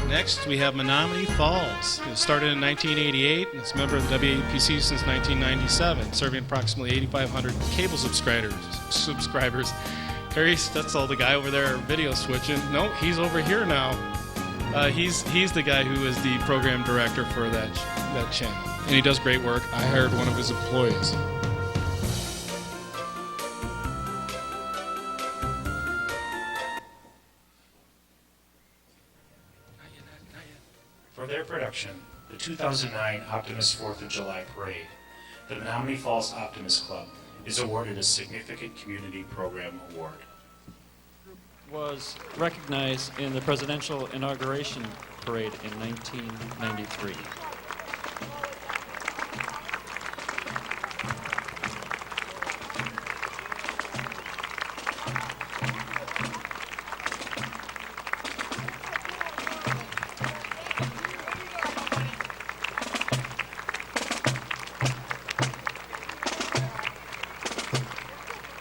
Next, we have Menominee Falls. It started in 1988 and it's a member of the WAPC since 1997, serving approximately 8,500 cable subscribers. Harry Stetzel, the guy over there video switching. No, he's over here now. He's the guy who is the program director for that channel, and he does great work. I hired one of his employees. For their production, the 2009 Optimus 4th of July Parade, the Menominee Falls Optimist Club is awarded a Significant Community Program Award. Was recognized in the presidential inauguration parade in 1993.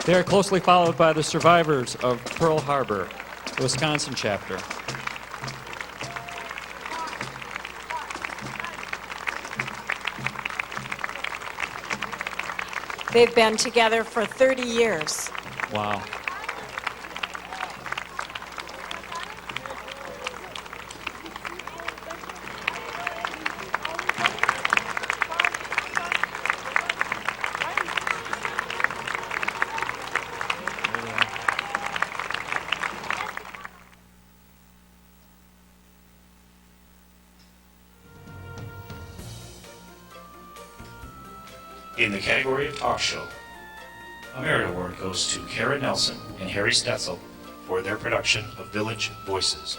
They are closely followed by the survivors of Pearl Harbor, the Wisconsin chapter. They've been together for 30 years. Wow. In the category of Talk Show, a Merit Award goes to Kara Nelson and Harry Stetzel for their production of Village Voices.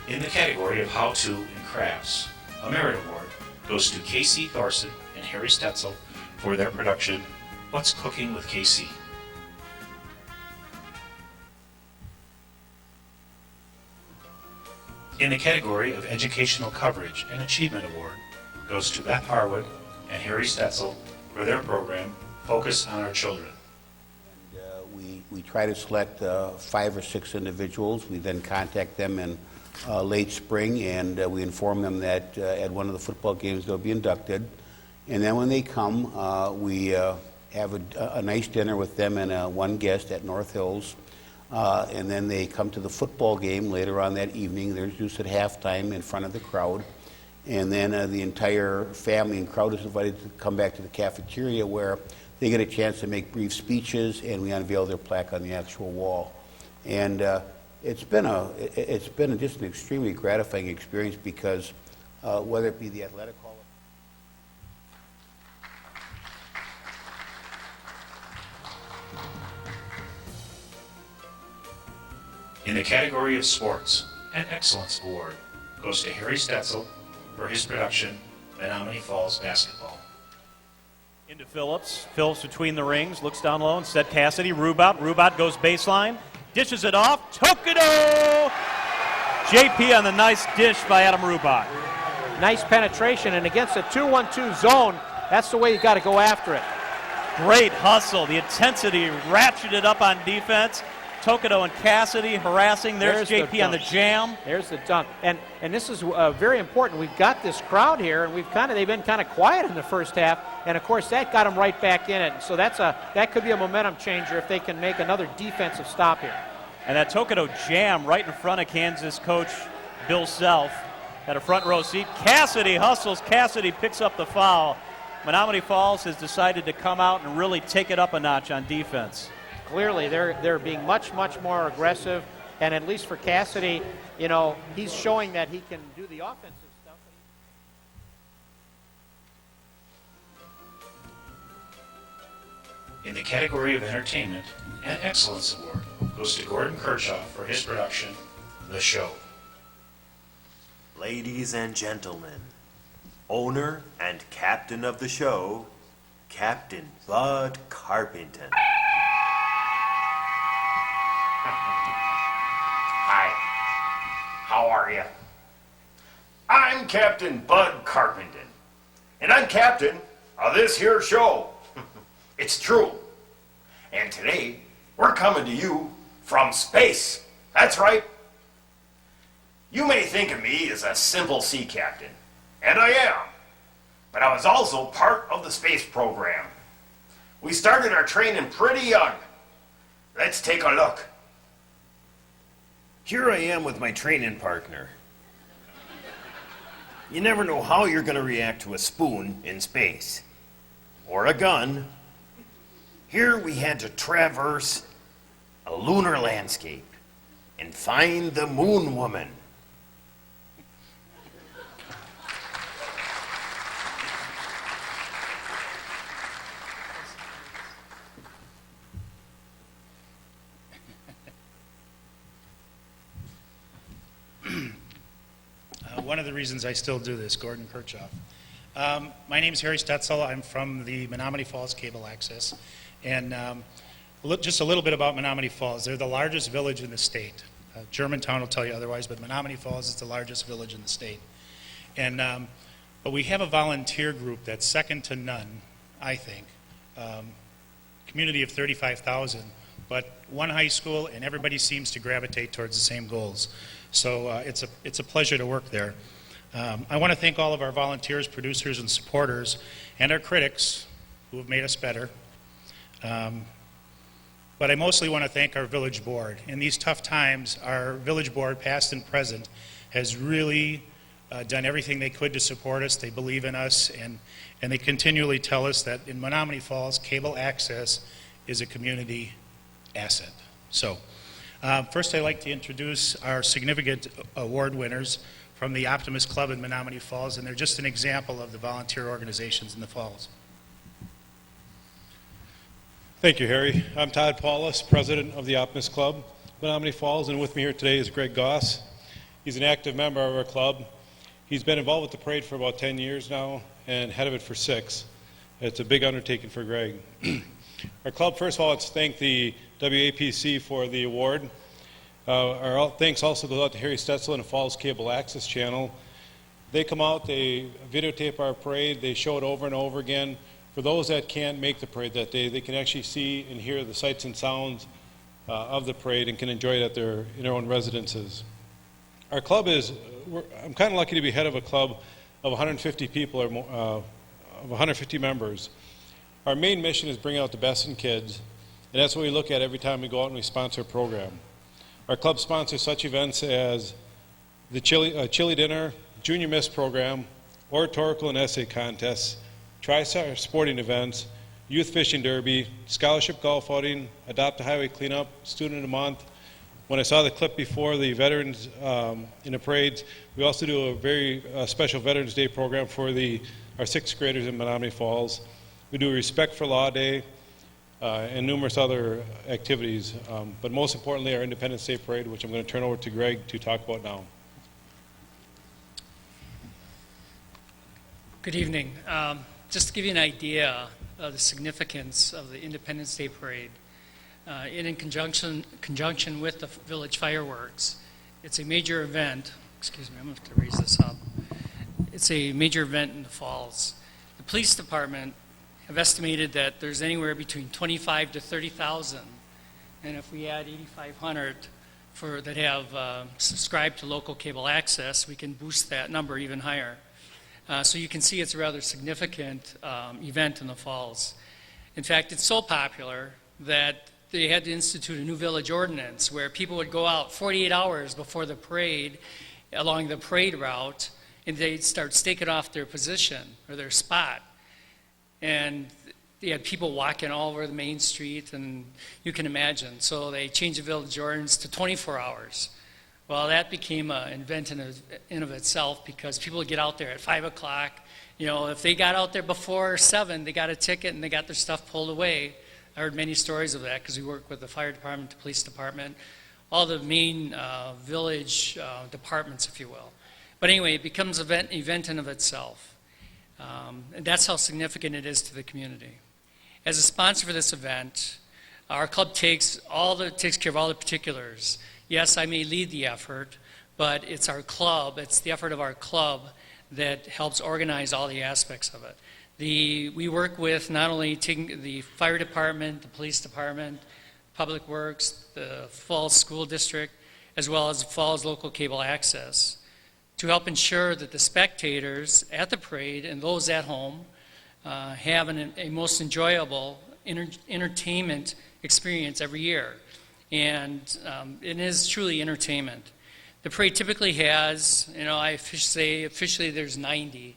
In the category of How To and Crafts, a Merit Award goes to Casey Thorson and Harry Stetzel for their production What's Cooking with Casey. In the category of Educational Coverage and Achievement Award goes to Beth Harwood and Harry Stetzel for their program, Focus on Our Children. We try to select 5 or 6 individuals. We then contact them in late spring, and we inform them that at one of the football games they'll be inducted. And then when they come, we have a nice dinner with them and one guest at North Hills. And then they come to the football game later on that evening. There's juice at halftime in front of the crowd. And then the entire family and crowd is invited to come back to the cafeteria where they get a chance to make brief speeches, and we unveil their plaque on the actual wall. And it's been just an extremely gratifying experience because whether it be the athletic hall. In the category of Sports, an Excellence Award goes to Harry Stetzel for his production, Menominee Falls Basketball. Into Phillips. Phillips between the rings, looks down low, instead Cassidy. Rubat goes baseline, dishes it off. Tokido! JP on the nice dish by Adam Rubat. Nice penetration, and against a 2-1-2 zone, that's the way you got to go after it. Great hustle. The intensity ratcheted up on defense. Tokido and Cassidy harassing. There's JP on the jam. There's the dunk. And this is very important. We've got this crowd here, and they've been kind of quiet in the first half, and of course that got them right back in it. So that could be a momentum changer if they can make another defensive stop here. And that Tokido jam right in front of Kansas coach Bill Self at a front row seat. Cassidy hustles. Cassidy picks up the foul. Menominee Falls has decided to come out and really take it up a notch on defense. Clearly, they're being much more aggressive, and at least for Cassidy, you know, he's showing that he can do the offensive stuff. In the category of Entertainment, an Excellence Award goes to Gordon Kershaw for his production, The Show. Ladies and gentlemen, owner and captain of the show, Captain Bud Carpenter. Hi, how are you? I'm Captain Bud Carpenter, and I'm captain of this here show. It's true. And today, we're coming to you from space. That's right. You may think of me as a simple sea captain, and I am. But I was also part of the space program. We started our training pretty young. Let's take a look. Here I am with my training partner. You never know how you're going to react to a spoon in space. Or a gun. Here we had to traverse a lunar landscape and find the moon woman. One of the reasons I still do this, Gordon Kirchhoff. My name is Harry Stetzel. I'm from the Menominee Falls Cable Access. And just a little bit about Menominee Falls. They're the largest village in the state. Germantown will tell you otherwise, but Menominee Falls is the largest village in the state. And but we have a volunteer group that's second to none, I think. Community of 35,000, but one high school, and everybody seems to gravitate towards the same goals. So it's a pleasure to work there. I want to thank all of our volunteers, producers, and supporters, and our critics who have made us better. But I mostly want to thank our village board. In these tough times, our village board, past and present, has really done everything they could to support us. They believe in us, and they continually tell us that in Menominee Falls, cable access is a community asset. So, first I'd like to introduce our significant award winners from the Optimist Club in Menominee Falls, and they're just an example of the volunteer organizations in the Falls. Thank you, Harry. I'm Todd Paulus, president of the Optimist Club, Menominee Falls, and with me here today is Greg Goss. He's an active member of our club. He's been involved with the parade for about 10 years now and head of it for 6. It's a big undertaking for Greg. Our club, first of all, let's thank the WAPC for the award. Our thanks also goes out to Harry Stetzel and the Falls Cable Access Channel. They come out, they videotape our parade, they show it over and over again. For those that can't make the parade that day, they can actually see and hear the sights and sounds of the parade and can enjoy it in their own residences. Our club I'm kind of lucky to be head of a club of 150 people, or more, of 150 members. Our main mission is bringing out the best in kids, and that's what we look at every time we go out and we sponsor a program. Our club sponsors such events as the chili dinner, junior miss program, oratorical and essay contests, tri-star sporting events, youth fishing derby, scholarship golf outing, adopt a highway cleanup, student of the month. When I saw the clip before, the veterans in the parades, we also do a very special Veterans Day program for our 6th graders in Menominee Falls. We do a Respect for Law Day and numerous other activities, but most importantly, our Independence Day Parade, which I'm going to turn over to Greg to talk about now. Good evening. Just to give you an idea of the significance of the Independence Day Parade, in conjunction with the village fireworks, it's a major event. Excuse me, I'm going to have to raise this up. It's a major event in the Falls. The police department have estimated that there's anywhere between 25 to 30,000, and if we add 8,500 that have subscribed to local cable access, we can boost that number even higher. So you can see it's a rather significant event in the Falls. In fact, it's so popular that they had to institute a new village ordinance where people would go out 48 hours before the parade along the parade route, and they'd start staking off their position or their spot. And they had people walking all over the main street, and you can imagine. So they changed the village ordinance to 24 hours. Well, that became an event in of itself because people would get out there at 5 o'clock. You know, if they got out there before 7, they got a ticket and they got their stuff pulled away. I heard many stories of that because we work with the fire department, the police department, all the main village departments, if you will. But anyway, it becomes an event in of itself. And that's how significant it is to the community. As a sponsor for this event, our club takes care of all the particulars. Yes, I may lead the effort, but it's our club, it's the effort of our club that helps organize all the aspects of it. We work with not only the fire department, the police department, Public Works, the Falls School District, as well as Falls Local Cable Access, to help ensure that the spectators at the parade and those at home have a most enjoyable entertainment experience every year. And it is truly entertainment. The parade typically has, I say officially there's 90.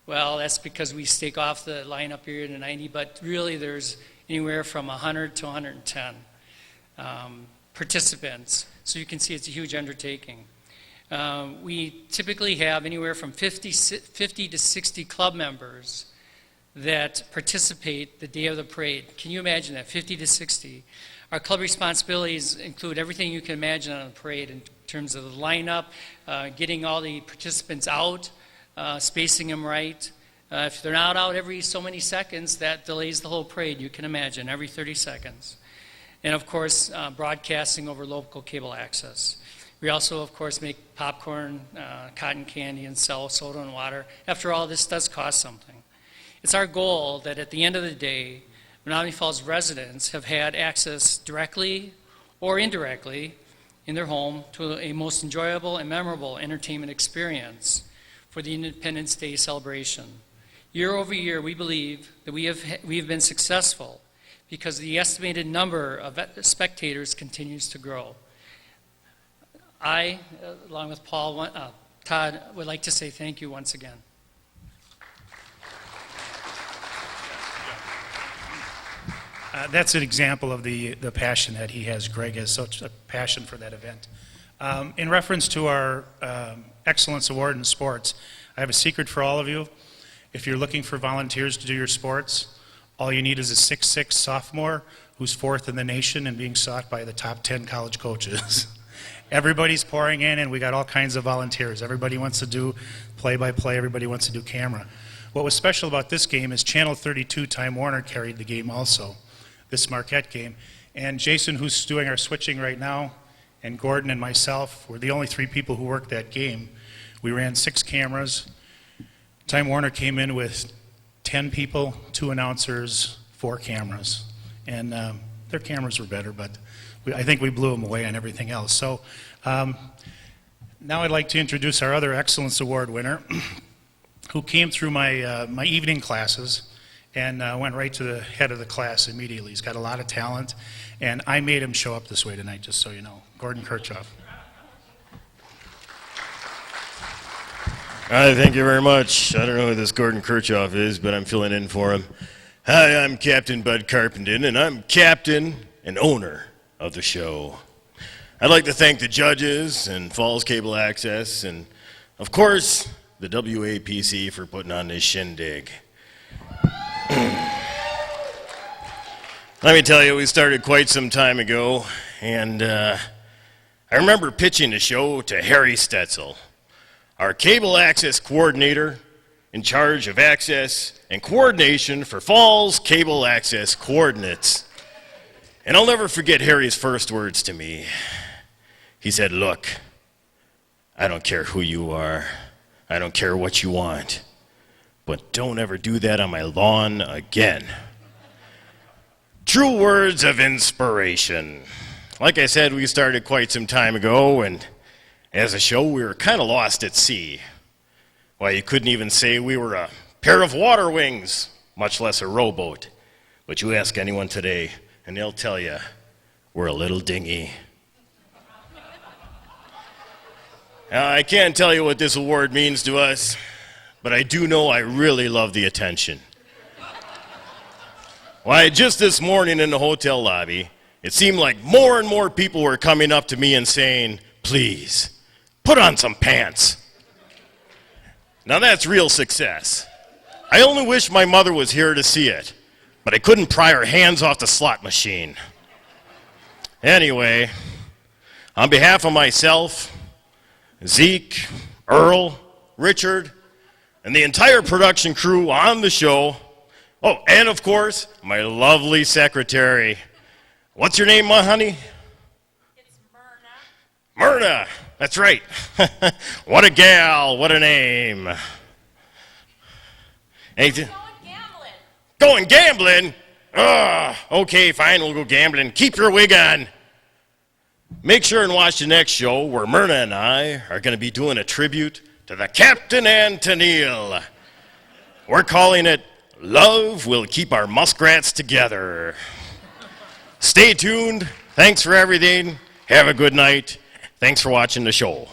Well, that's because we stake off the lineup period to 90, but really there's anywhere from 100 to 110 participants. So you can see it's a huge undertaking. We typically have anywhere from 50 to 60 club members that participate the day of the parade. Can you imagine that, 50 to 60? Our club responsibilities include everything you can imagine on a parade in terms of the lineup, getting all the participants out, spacing them right. If they're not out every so many seconds, that delays the whole parade, you can imagine, every 30 seconds. And of course, broadcasting over local cable access. We also, of course, make popcorn, cotton candy, and sell soda and water. After all, this does cost something. It's our goal that at the end of the day, Menominee Falls residents have had access directly or indirectly in their home to a most enjoyable and memorable entertainment experience for the Independence Day celebration. Year over year, we believe that we have been successful because the estimated number of spectators continues to grow. I, along with Todd, would like to say thank you once again. That's an example of the passion that he has. Greg has such a passion for that event. In reference to our Excellence Award in sports, I have a secret for all of you. If you're looking for volunteers to do your sports, all you need is a 6'6" sophomore who's fourth in the nation and being sought by the top 10 college coaches. Everybody's pouring in, and we got all kinds of volunteers. Everybody wants to do play-by-play. Everybody wants to do camera. What was special about this game is Channel 32, Time Warner, carried the game also, this Marquette game. And Jason, who's doing our switching right now, and Gordon and myself were the only 3 people who worked that game. We ran 6 cameras. Time Warner came in with 10 people, 2 announcers, 4 cameras. And their cameras were better, but I think we blew them away on everything else. So now I'd like to introduce our other Excellence Award winner, who came through my evening classes and went right to the head of the class immediately. He's got a lot of talent, and I made him show up this way tonight, just so you know. Gordon Kirchhoff. Thank you very much. I don't know who this Gordon Kirchhoff is, but I'm filling in for him. Hi, I'm Captain Bud Carpenter, and I'm captain and owner of the show. I'd like to thank the judges and Falls Cable Access and, of course, the WAPC for putting on this shindig. Let me tell you, we started quite some time ago, and I remember pitching the show to Harry Stetzel, our cable access coordinator in charge of access and coordination for Falls Cable Access Coordinates. And I'll never forget Harry's first words to me. He said, "Look, I don't care who you are. I don't care what you want. But don't ever do that on my lawn again." True words of inspiration. Like I said, we started quite some time ago, and as a show, we were kind of lost at sea. Why, you couldn't even say we were a pair of water wings, much less a rowboat. But you ask anyone today, and they'll tell you, we're a little dinghy. Now, I can't tell you what this award means to us, but I do know I really love the attention. Why, just this morning in the hotel lobby, it seemed like more and more people were coming up to me and saying, "Please, put on some pants." Now that's real success. I only wish my mother was here to see it, but I couldn't pry her hands off the slot machine. Anyway, on behalf of myself, Zeke, Earl, Richard, and the entire production crew on the show, oh, and of course, my lovely secretary. What's your name, my honey? It's Myrna. Myrna, that's right. What a gal, what a name. Anything? Going gamma. Going gambling? Okay, fine, we'll go gambling. Keep your wig on. Make sure and watch the next show where Myrna and I are going to be doing a tribute to the Captain and Tennille. We're calling it Love Will Keep Our Muskrats Together. Stay tuned. Thanks for everything. Have a good night. Thanks for watching the show.